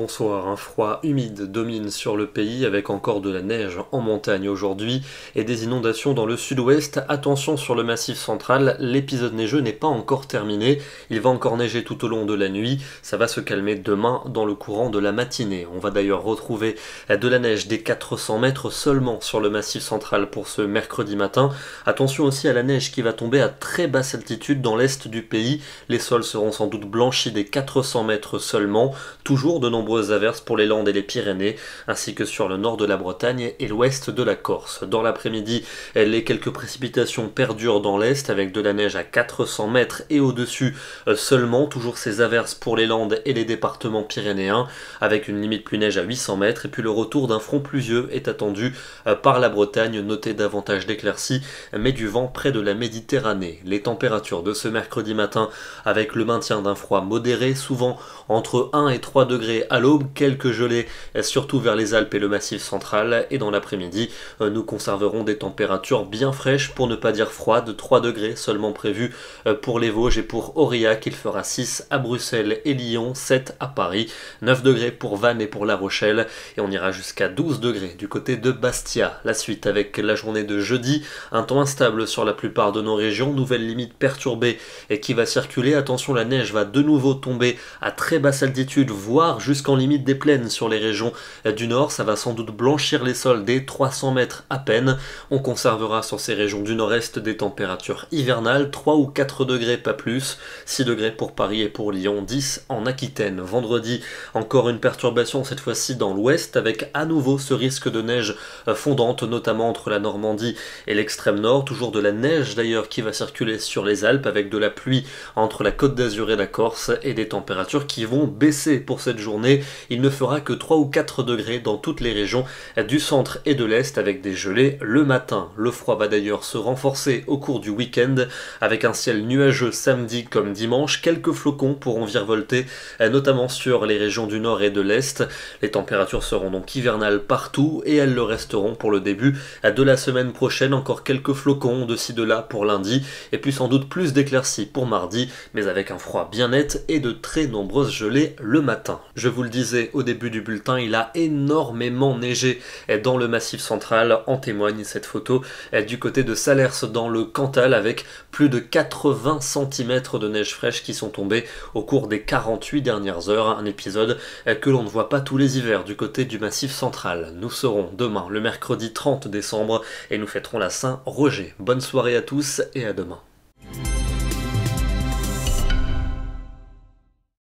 Bonsoir, un froid humide domine sur le pays avec encore de la neige en montagne aujourd'hui et des inondations dans le sud-ouest. Attention sur le massif central, l'épisode neigeux n'est pas encore terminé, il va encore neiger tout au long de la nuit, ça va se calmer demain dans le courant de la matinée. On va d'ailleurs retrouver de la neige des 400 mètres seulement sur le massif central pour ce mercredi matin. Attention aussi à la neige qui va tomber à très basse altitude dans l'est du pays, les sols seront sans doute blanchis des 400 mètres seulement, toujours de nombreuses averses pour les Landes et les Pyrénées, ainsi que sur le nord de la Bretagne et l'ouest de la Corse. Dans l'après-midi, les quelques précipitations perdurent dans l'est avec de la neige à 400 mètres et au-dessus seulement, toujours ces averses pour les Landes et les départements pyrénéens, avec une limite plus neige à 800 mètres, et puis le retour d'un front pluvieux est attendu par la Bretagne, notez davantage d'éclaircies, mais du vent près de la Méditerranée. Les températures de ce mercredi matin, avec le maintien d'un froid modéré, souvent entre 1 et 3 degrés à l'aube, quelques gelées surtout vers les Alpes et le Massif central, et dans l'après-midi nous conserverons des températures bien fraîches pour ne pas dire froides, 3 degrés seulement prévus pour les Vosges et pour Aurillac. Il fera 6 à Bruxelles et Lyon, 7 à Paris, 9 degrés pour Vannes et pour La Rochelle, et on ira jusqu'à 12 degrés du côté de Bastia. La suite avec la journée de jeudi, un temps instable sur la plupart de nos régions, nouvelle limite perturbée et qui va circuler. Attention, la neige va de nouveau tomber à très basse altitude, voire jusqu'en limite des plaines sur les régions du nord. Ça va sans doute blanchir les sols dès 300 mètres à peine. On conservera sur ces régions du nord-est des températures hivernales, 3 ou 4 degrés pas plus, 6 degrés pour Paris et pour Lyon, 10 en Aquitaine. Vendredi, encore une perturbation cette fois-ci dans l'ouest avec à nouveau ce risque de neige fondante, notamment entre la Normandie et l'extrême nord. Toujours de la neige d'ailleurs qui va circuler sur les Alpes avec de la pluie entre la Côte d'Azur et la Corse et des températures qui vont baisser pour cette journée. Il ne fera que 3 ou 4 degrés dans toutes les régions du centre et de l'est avec des gelées le matin. Le froid va d'ailleurs se renforcer au cours du week-end avec un ciel nuageux samedi comme dimanche. Quelques flocons pourront virevolter notamment sur les régions du nord et de l'est. Les températures seront donc hivernales partout et elles le resteront pour le début de la semaine prochaine. Encore quelques flocons de ci de là pour lundi et puis sans doute plus d'éclaircies pour mardi, mais avec un froid bien net et de très nombreuses gelées le matin. Je vous le disais au début du bulletin, il a énormément neigé dans le massif central, en témoigne cette photo du côté de Salers dans le Cantal avec plus de 80 cm de neige fraîche qui sont tombés au cours des 48 dernières heures, un épisode que l'on ne voit pas tous les hivers du côté du massif central. Nous serons demain le mercredi 30 décembre et nous fêterons la Saint-Roger. Bonne soirée à tous et à demain.